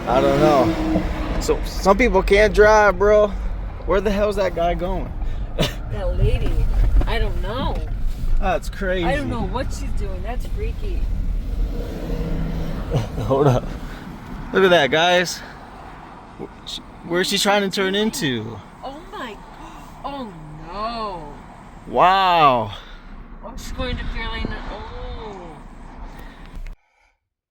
I don't know. So some people can't drive, bro. Where the hell's that guy going? That lady, I don't know. That's crazy. I don't know what she's doing. That's freaky. Hold up. Look at that, guys. Where's she trying to turn into? Oh my. Oh no. Wow. Oh, she's going to Fairlane. Oh.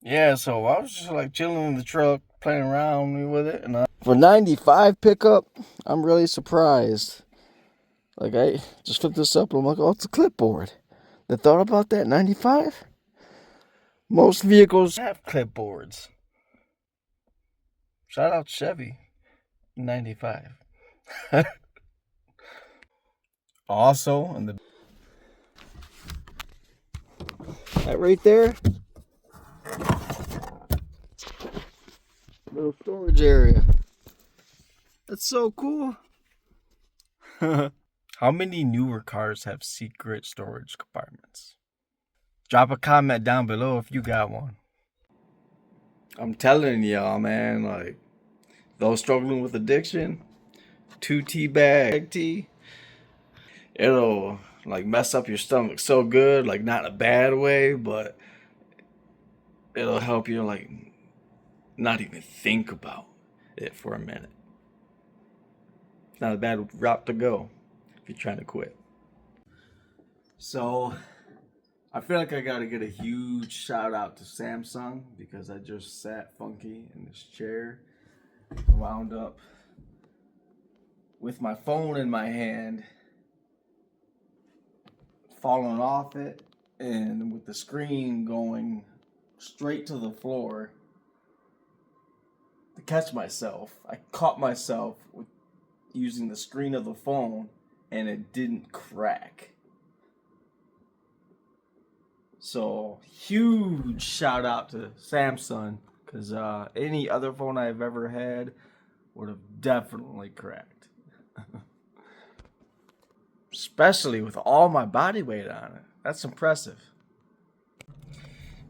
Yeah, so I was just like chilling in the truck, playing around with it, and for 95 pickup, I'm really surprised. Like I just flipped this up, and I'm like, oh, it's a clipboard. They thought about that 95. Most vehicles have clipboards. Shout out Chevy 95. Also, in the that right there, little storage area. That's so cool. How many newer cars have secret storage compartments? Drop a comment down below if you got one. I'm telling y'all, man, like those struggling with addiction, 2T-bag tea, it'll like mess up your stomach so good, like not in a bad way, but it'll help you like not even think about it for a minute. It's not a bad route to go if you're trying to quit. So I feel like I gotta get a huge shout out to Samsung because I just sat funky in this chair, wound up with my phone in my hand, falling off it, and with the screen going straight to the floor. To catch myself, I caught myself with using the screen of the phone, and it didn't crack. So huge shout out to Samsung, because any other phone I've ever had would have definitely cracked. Especially with all my body weight on it. That's impressive.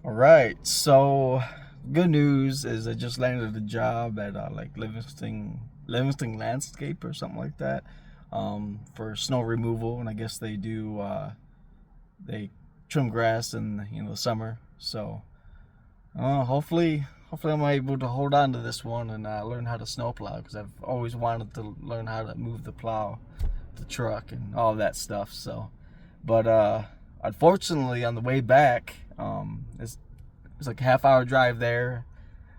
Alright, so good news is I just landed a job at like Livingston Landscape or something like that, for snow removal, and I guess they do they trim grass in the summer. So hopefully I'm able to hold on to this one and learn how to snowplow, because I've always wanted to learn how to move the plow, the truck, and all that stuff. So, but unfortunately, on the way back, it's like a half-hour drive there,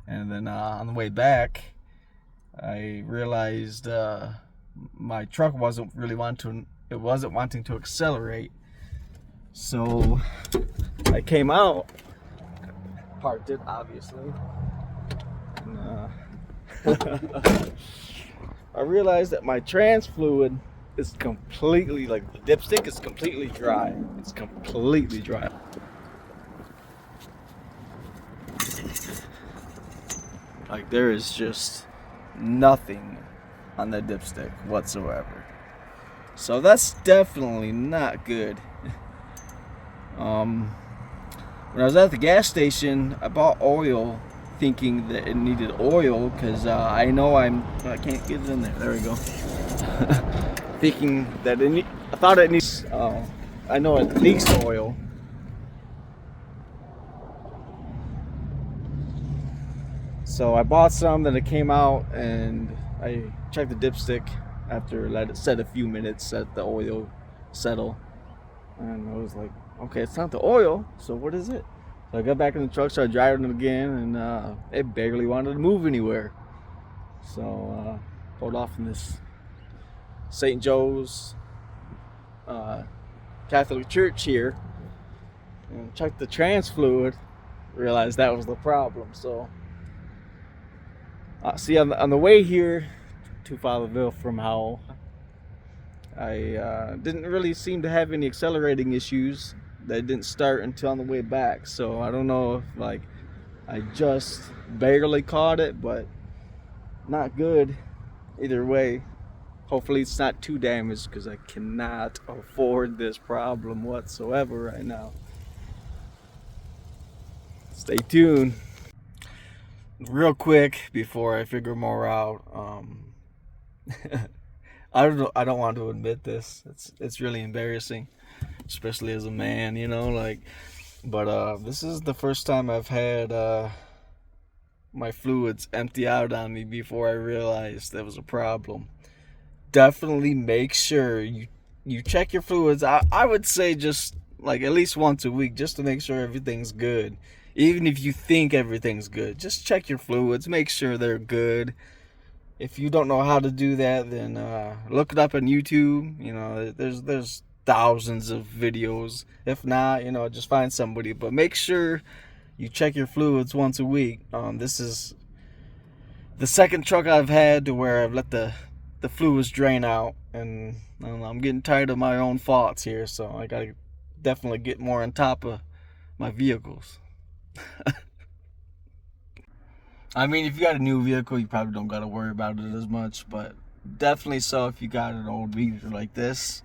and then on the way back, I realized my truck wasn't wanting to accelerate. So I came out, parked it obviously, and, I realized that my trans fluid is completely, like the dipstick is completely dry. It's completely dry. Like there is just nothing on the dipstick whatsoever. So that's definitely not good. When I was at the gas station, I bought oil thinking that it needed oil, because I can't get it in there. There we go. Thinking that I thought it needs, I know it leaks oil. So I bought some, then it came out, and I checked the dipstick after let it set a few minutes, let the oil settle. And I was like, okay, it's not the oil, so what is it? So I got back in the truck, started driving it again, and it barely wanted to move anywhere. So pulled off in this St. Joe's Catholic Church here, and checked the trans fluid, realized that was the problem. So see, on the way here to Fowlerville from Howell, I didn't really seem to have any accelerating issues. That didn't start until on the way back. So I don't know if like I just barely caught it, but not good either way. Hopefully it's not too damaged, because I cannot afford this problem whatsoever right now. Stay tuned. real quick before I figure more out. I don't want to admit this. It's really embarrassing, especially as a man, you know, like. But this is the first time I've had my fluids empty out on me before I realized there was a problem. Definitely make sure you check your fluids. I would say just like at least once a week, just to make sure everything's good. Even if you think everything's good, just check your fluids, make sure they're good. If you don't know how to do that, then look it up on YouTube. You know, there's thousands of videos. If not, you know, just find somebody. But make sure you check your fluids once a week. This is the second truck I've had to where I've let the fluids drain out, and I don't know, I'm getting tired of my own faults here, so I gotta definitely get more on top of my vehicles. I mean, if you got a new vehicle, you probably don't gotta worry about it as much, but definitely so if you got an old vehicle like this,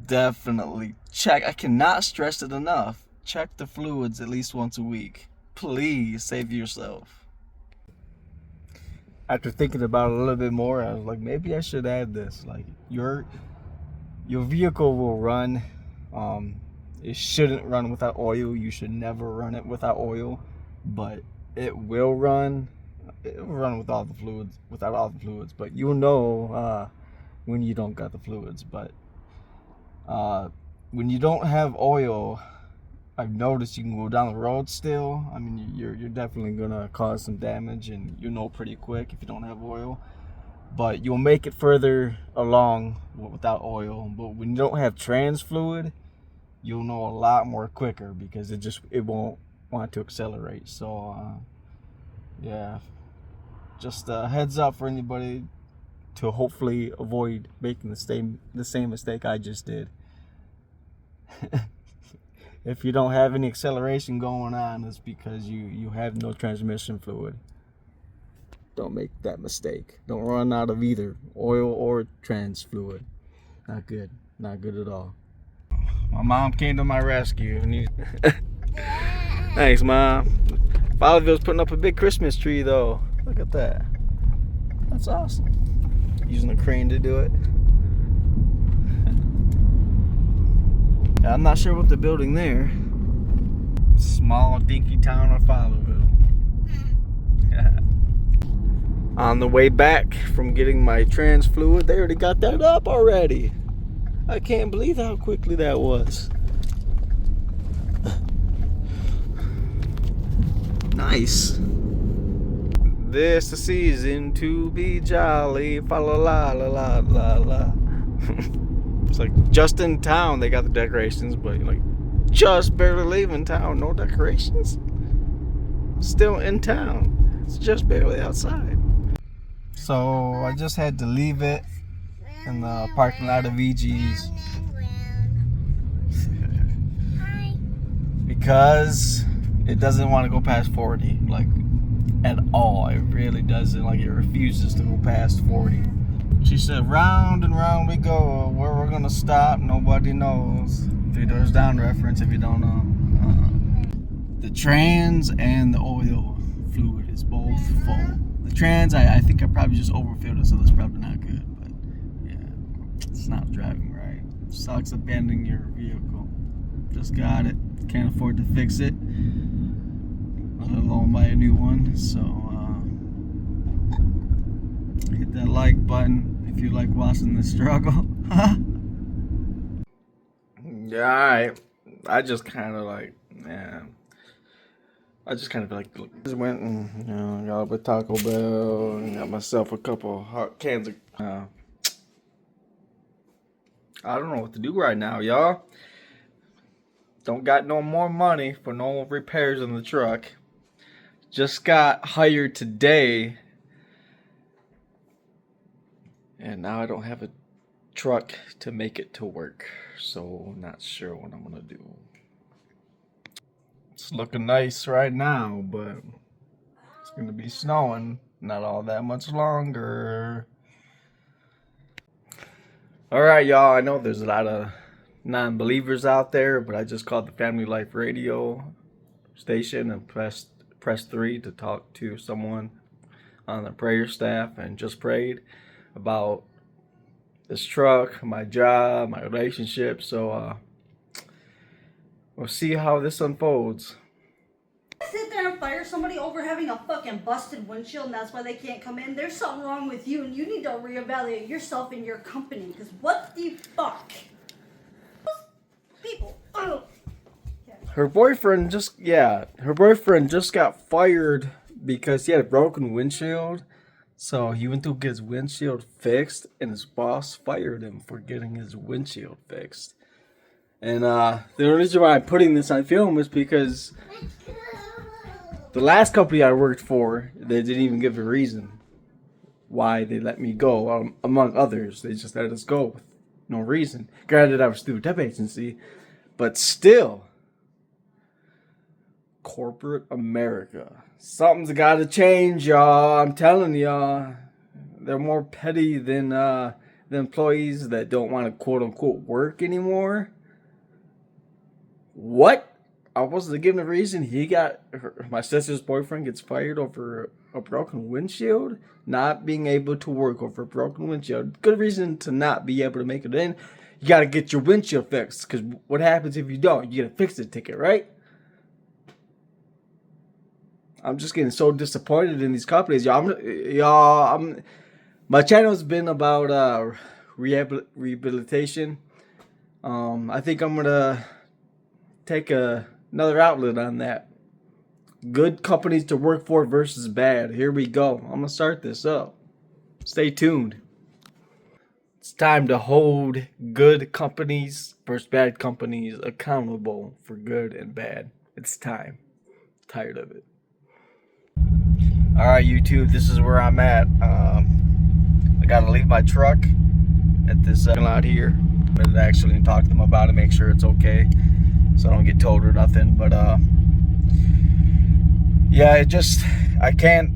definitely check. I cannot stress it enough. Check the fluids at least once a week. Please save yourself. After thinking about it a little bit more, I was like, maybe I should add this. Like, your vehicle will run. It shouldn't run without oil. You should never run it without oil, but it will run. It will run with all the fluids, without all the fluids. But you'll know when you don't got the fluids. But when you don't have oil, I've noticed you can go down the road still. I mean, you're definitely gonna cause some damage, and you know pretty quick if you don't have oil. But you'll make it further along without oil. But when you don't have trans fluid, you'll know a lot more quicker because it won't want to accelerate. So yeah, just a heads up for anybody to hopefully avoid making the same mistake I just did. If you don't have any acceleration going on, it's because you have no transmission fluid. Don't make that mistake. Don't run out of either oil or trans fluid. Not good. Not good at all. My mom came to my rescue. Thanks, Mom. Bolivar's putting up a big Christmas tree, though. Look at that. That's awesome. Using a crane to do it. I'm not sure what they're building there. Small dinky town of Fowlerville. On the way back from getting my trans fluid, they already got that up already. I can't believe how quickly that was. Nice. This the season to be jolly. Fa la la la la la la. It's like just in town they got the decorations, but like just barely leaving town, no decorations. Still in town. It's just barely outside. So I just had to leave it in the parking lot of VG's because it doesn't want to go past 40, like at all. It really doesn't. Like, it refuses to go past 40. She said, round and round we go. Where we're gonna stop, nobody knows. 3 Doors Down reference if you don't know. The trans and the oil fluid is both full. The trans, I think I probably just overfilled it, so that's probably not good. But yeah, it's not driving right. Sucks abandoning your vehicle. Just got it. Can't afford to fix it, let alone buy a new one. So hit that like button if you like watching the struggle. Yeah, I just kind of like, man. I just kind of like, just went and, you know, got up at Taco Bell and got myself a couple hot cans of, I don't know what to do right now, y'all. Don't got no more money for no repairs on the truck. Just got hired today. And now I don't have a truck to make it to work. So, not sure what I'm gonna do. It's looking nice right now, but it's gonna be snowing not all that much longer. Alright, y'all, I know there's a lot of non-believers out there, but I just called the Family Life Radio station and pressed pressed 3 to talk to someone on the prayer staff and just prayed about this truck, my job, my relationship. So we'll see how this unfolds. Sit there and fire somebody over having a fucking busted windshield and that's why they can't come in. There's something wrong with you and you need to reevaluate yourself and your company, because what the fuck? People. Oh. Her boyfriend just got fired because he had a broken windshield. So he went to get his windshield fixed and his boss fired him for getting his windshield fixed. And the only reason why I'm putting this on film is because the last company I worked for, they didn't even give a reason why they let me go, among others. They just let us go with no reason. Granted, I was through a temp agency, but still, corporate America. Something's got to change, y'all. I'm telling y'all. They're more petty than the employees that don't want to quote-unquote work anymore. What? I wasn't given a reason. My sister's boyfriend gets fired over a broken windshield. Not being able to work over a broken windshield. Good reason to not be able to make it in. You got to get your windshield fixed. Because what happens if you don't? You get a fix-it ticket, right? I'm just getting so disappointed in these companies. My channel's been about rehabilitation. I think I'm going to take another outlet on that. Good companies to work for versus bad. Here we go. I'm going to start this up. Stay tuned. It's time to hold good companies versus bad companies accountable for good and bad. It's time. Tired of it. Alright, YouTube, this is where I'm at. I gotta leave my truck at this lot here. I'm gonna actually talk to them about it, make sure it's okay, so I don't get told or nothing. But yeah, I can't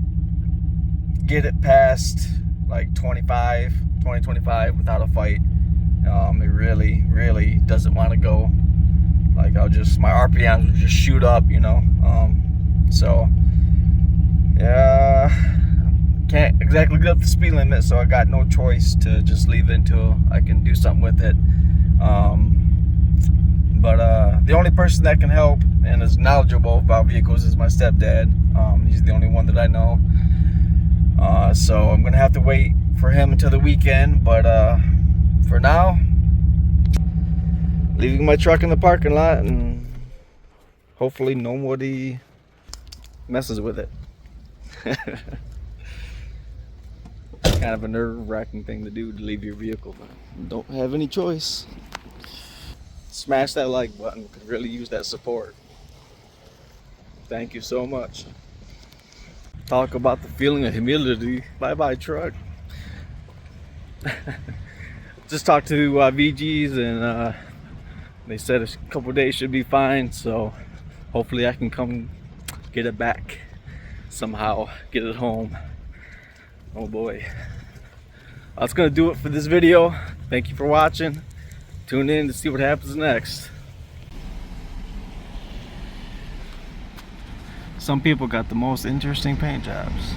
get it past like 20-25 without a fight. It really doesn't want to go. Like my RPMs will just shoot up, you know. So yeah, can't exactly get up the speed limit, so I got no choice to just leave it until I can do something with it. But the only person that can help and is knowledgeable about vehicles is my stepdad. He's the only one that I know. So I'm gonna have to wait for him until the weekend. But for now, leaving my truck in the parking lot, and hopefully nobody messes with it. Kind of a nerve-wracking thing to do, to leave your vehicle, but don't have any choice. Smash that like button. Could really use that support. Thank you so much. Talk about the feeling of humility. Bye-bye, truck. Just talked to VGs, and they said a couple days should be fine, so hopefully I can come get it back somehow, get it home. Oh boy. That's gonna do it for this video. Thank you for watching. Tune in to see what happens next. Some people got the most interesting paint jobs.